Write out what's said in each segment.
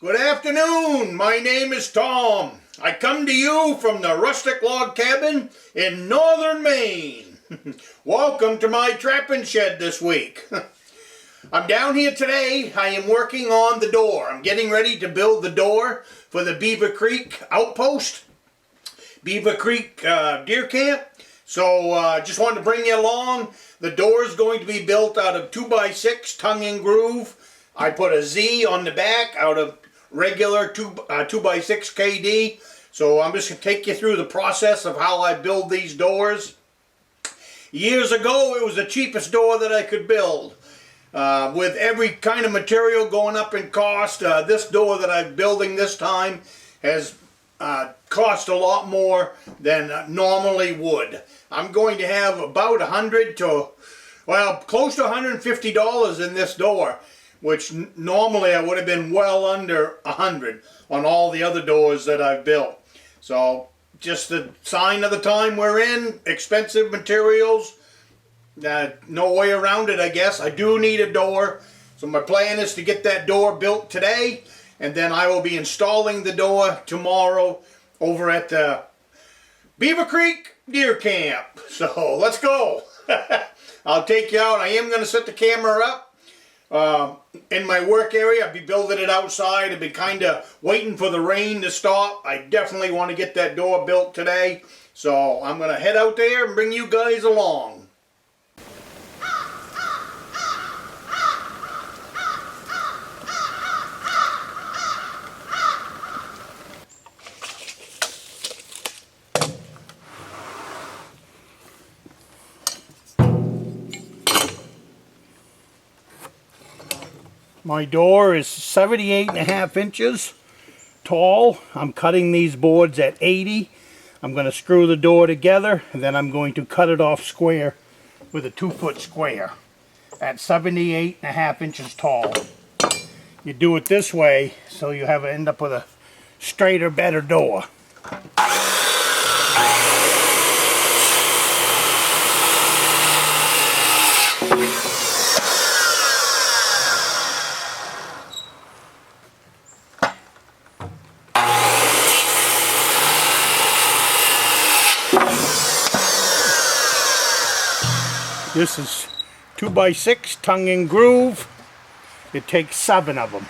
Good afternoon, my name is Tom. I come to you from the Rustic log cabin in Northern Maine. Welcome to my trapping shed this week. I'm down here today. I am working on the door. I'm getting ready to build the door for the Beaver Creek outpost, Beaver Creek deer camp. So just wanted to bring you along. The door is going to be built out of 2x6 tongue and groove. I put a Z on the back out of regular 2x6 KD. So I'm just going to take you through the process of how I build these doors. Years ago, it was the cheapest door that I could build. With every kind of material going up in cost, this door that I'm building this time has cost a lot more than normally would. I'm going to have about $100 to, well, close to $150 in this door, which normally I would have been well under $100 on all the other doors that I've built. So just a sign of the time we're in, expensive materials, no way around it, I guess. I do need a door, so my plan is to get that door built today, and then I will be installing the door tomorrow over at the Beaver Creek Deer Camp. So let's go. I'll take you out. I am going to set the camera up in my work area. I'll be building it outside. I've been kind of waiting for the rain to stop. I definitely want to get that door built today. So I'm going to head out there and bring you guys along. My door is 78.5 inches tall. I'm cutting these boards at 80. I'm going to screw the door together, and then I'm going to cut it off square with a 2-foot square at 78.5 inches tall. You do it this way so you end up with a straighter, better door. This is 2x6 tongue and groove. It takes 7 of them.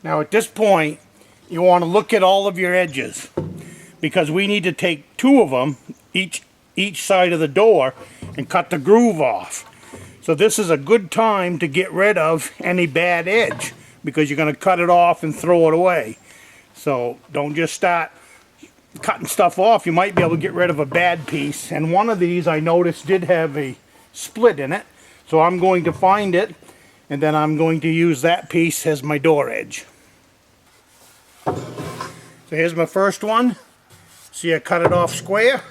Now at this point, you want to look at all of your edges, because we need to take 2 of them, each side of the door, and cut the groove off. So this is a good time to get rid of any bad edge, because you're going to cut it off and throw it away. So don't just start cutting stuff off. You might be able to get rid of a bad piece. And one of these I noticed did have a split in it. So I'm going to find it, and then I'm going to use that piece as my door edge. So here's my first one. See, I cut it off square.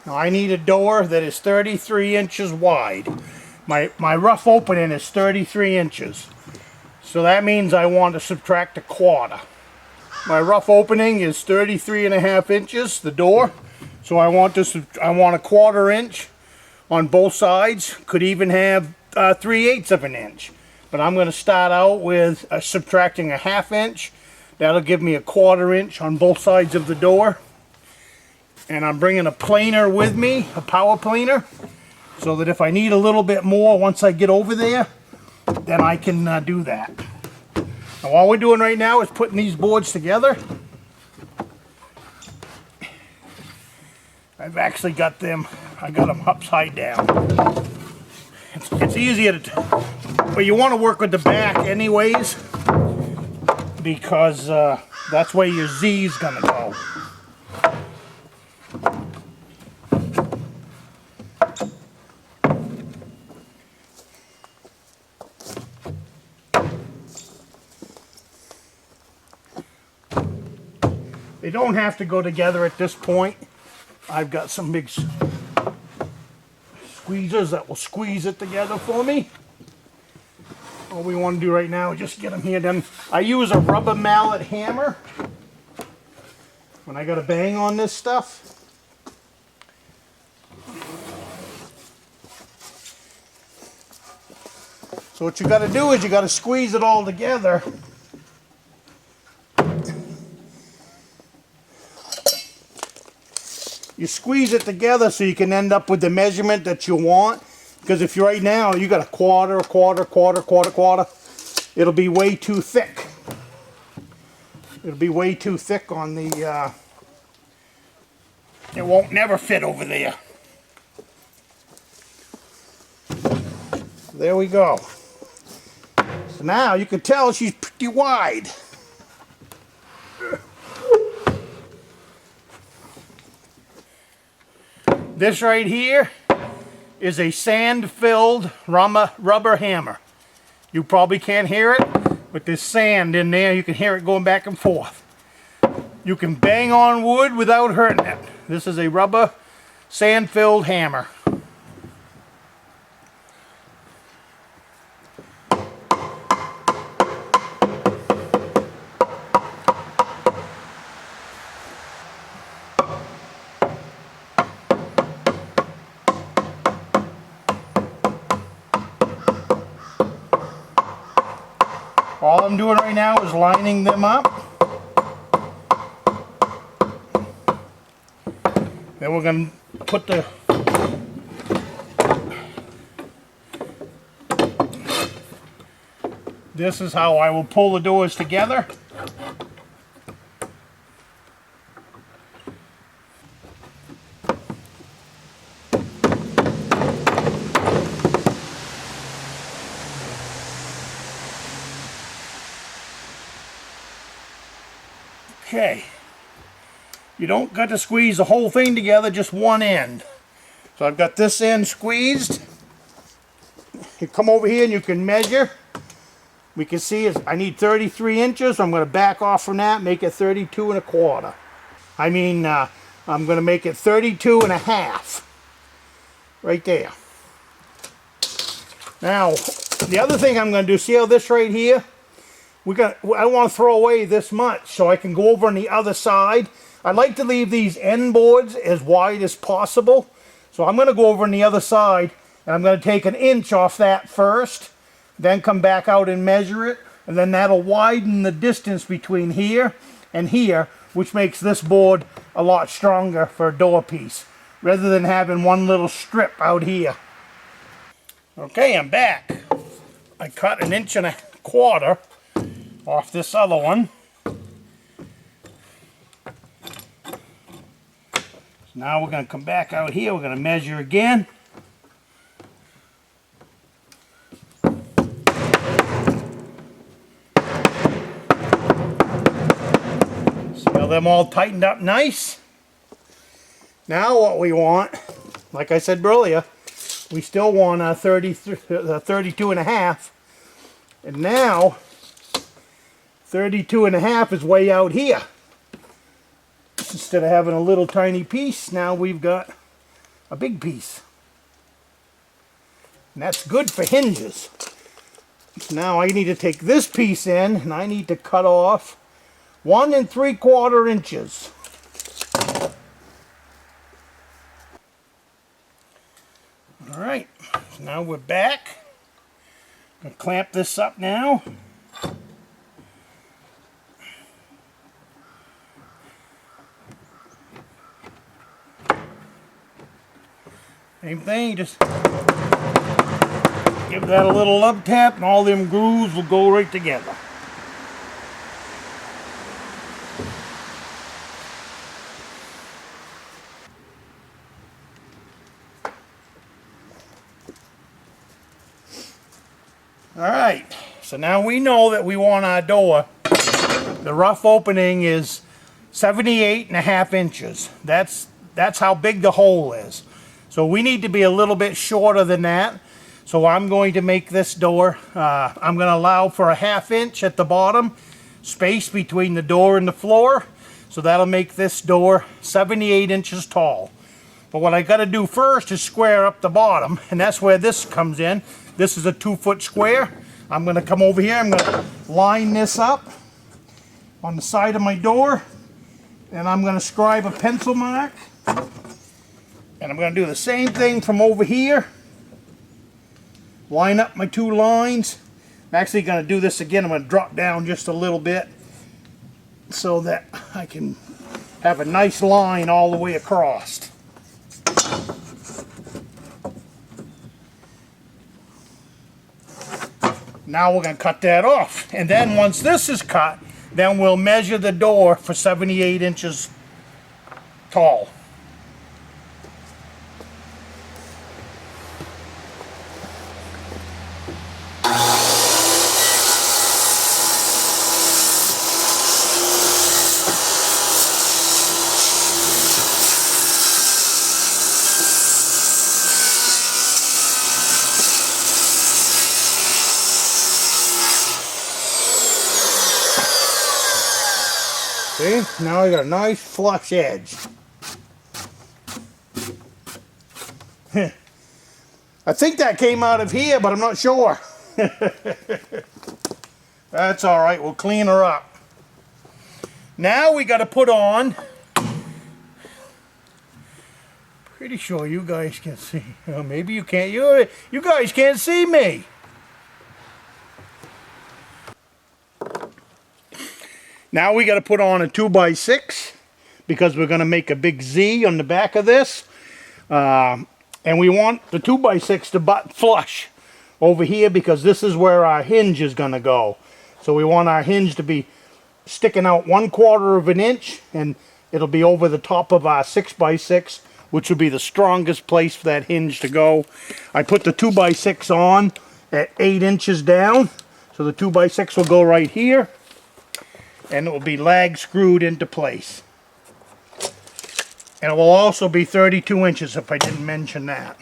Now I need a door that is 33 inches wide. My rough opening is 33 inches. So that means I want to subtract a quarter. My rough opening is 33.5 inches, the door. So I want a 1/4 inch on both sides. Could even have 3/8 of an inch. But I'm going to start out with subtracting a 1/2 inch. That'll give me a 1/4 inch on both sides of the door. And I'm bringing a planer with me, a power planer, so that if I need a little bit more once I get over there, then I can do that. Now all we're doing right now is putting these boards together. I've actually got them, I got them upside down. It's easier to, but you want to work with the back anyways, because that's where your Z is going to go. They don't have to go together at this point. I've got some big squeezers that will squeeze it together for me. All we want to do right now is just get them here done. I use a rubber mallet hammer when I got to bang on this stuff. So what you got to do is you got to squeeze it all together. You squeeze it together so you can end up with the measurement that you want. Because if you right now you got a quarter, it'll be way too thick. It'll be way too thick on the. It won't never fit over there. There we go. So now you can tell she's pretty wide. This right here is a sand-filled rubber hammer. You probably can't hear it, but there's sand in there. You can hear it going back and forth. You can bang on wood without hurting it. This is a rubber sand-filled hammer. All I'm doing right now is lining them up. Then we're going to put the this is how I will pull the doors together. Okay, you don't got to squeeze the whole thing together, just one end. So I've got this end squeezed. You come over here and you can measure. We can see I need 33 inches. I'm going to back off from that, make it 32 1/4. I mean, I'm going to make it 32 1/2. Right there. Now, the other thing I'm going to do, see how this right here? I don't want to throw away this much, so I can go over on the other side. I like to leave these end boards as wide as possible. So I'm going to go over on the other side, and I'm going to take an inch off that first, then come back out and measure it, and then that'll widen the distance between here and here, which makes this board a lot stronger for a door piece, rather than having one little strip out here. Okay, I'm back. I cut 1 1/4 inches off this other one. So now we're going to come back out here, we're going to measure again. See how them all tightened up nice? Now what we want, like I said earlier, we still want a 32 1/2. And now 32 1/2 is way out here. Instead of having a little tiny piece, now we've got a big piece. And that's good for hinges. Now I need to take this piece in, and I need to cut off 1 3/4 inches. Alright, so now we're back. I'm going to clamp this up now. Same thing, just give that a little love tap and all them grooves will go right together. Alright, so now we know that we want our door, the rough opening is 78 1/2 inches. That's how big the hole is. So we need to be a little bit shorter than that. So I'm going to make this door, I'm going to allow for a 1/2 inch at the bottom, space between the door and the floor. So that'll make this door 78 inches tall. But what I got to do first is square up the bottom, and that's where this comes in. This is a 2-foot square. I'm going to come over here, I'm going to line this up on the side of my door, and I'm going to scribe a pencil mark. And I'm going to do the same thing from over here. Line up my 2 lines. I'm actually going to do this again. I'm going to drop down just a little bit so that I can have a nice line all the way across. Now we're going to cut that off. And then once this is cut, then we'll measure the door for 78 inches tall. See, now I got a nice flush edge. I think that came out of here, but I'm not sure. That's all right, we'll clean her up. Now we got to put on, pretty sure you guys can see, maybe you can't, you guys can't see me. Now we got to put on a 2x6 because we're going to make a big Z on the back of this. And we want the 2x6 to butt flush over here because this is where our hinge is going to go. So we want our hinge to be sticking out 1/4 of an inch, and it'll be over the top of our 6x6, which will be the strongest place for that hinge to go. I put the 2x6 on at 8 inches down. So the 2x6 will go right here. And it will be lag screwed into place. And it will also be 32 inches if I didn't mention that.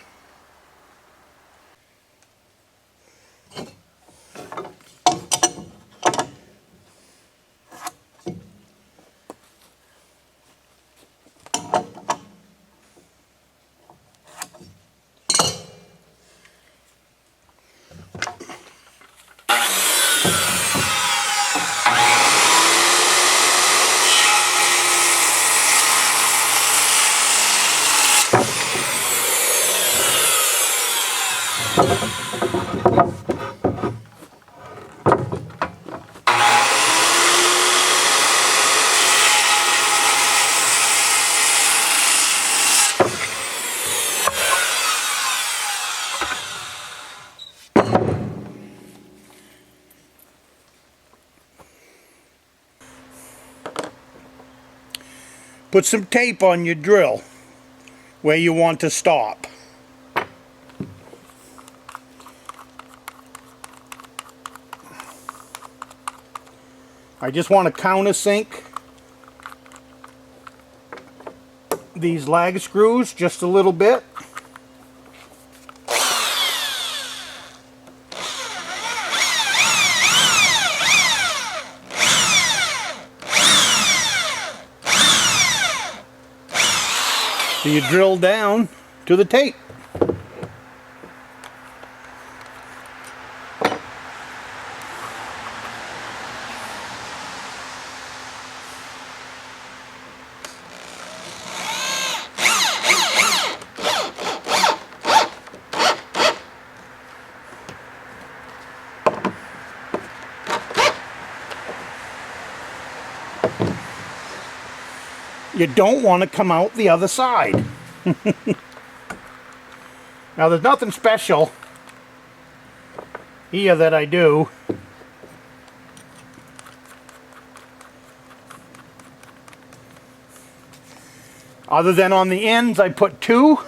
Put some tape on your drill where you want to stop. I just want to countersink these lag screws just a little bit. So you drill down to the tape. You don't want to come out the other side. Now there's nothing special here that I do. Other than on the ends I put 2.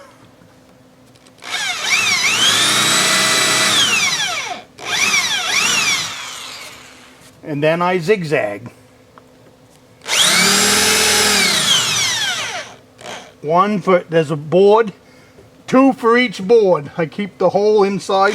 And then I zigzag. 1 for, there's a board, 2 for each board. I keep the hole inside.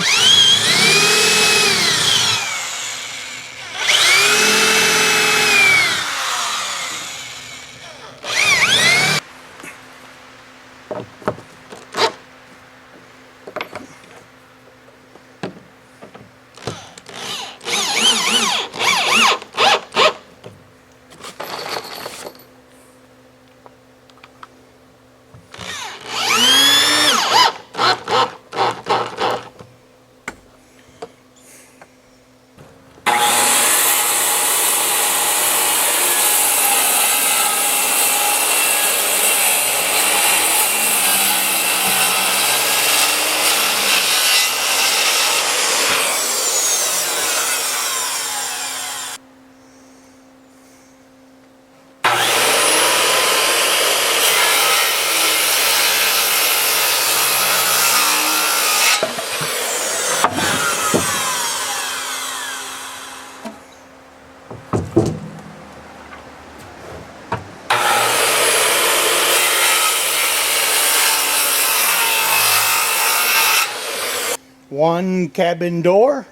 One cabin door.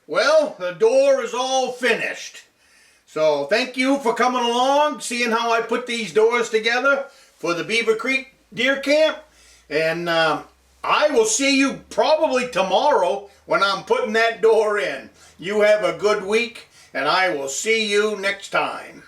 Well, the door is all finished. So thank you for coming along, seeing how I put these doors together for the Beaver Creek Deer Camp. And I will see you probably tomorrow when I'm putting that door in. You have a good week, and I will see you next time.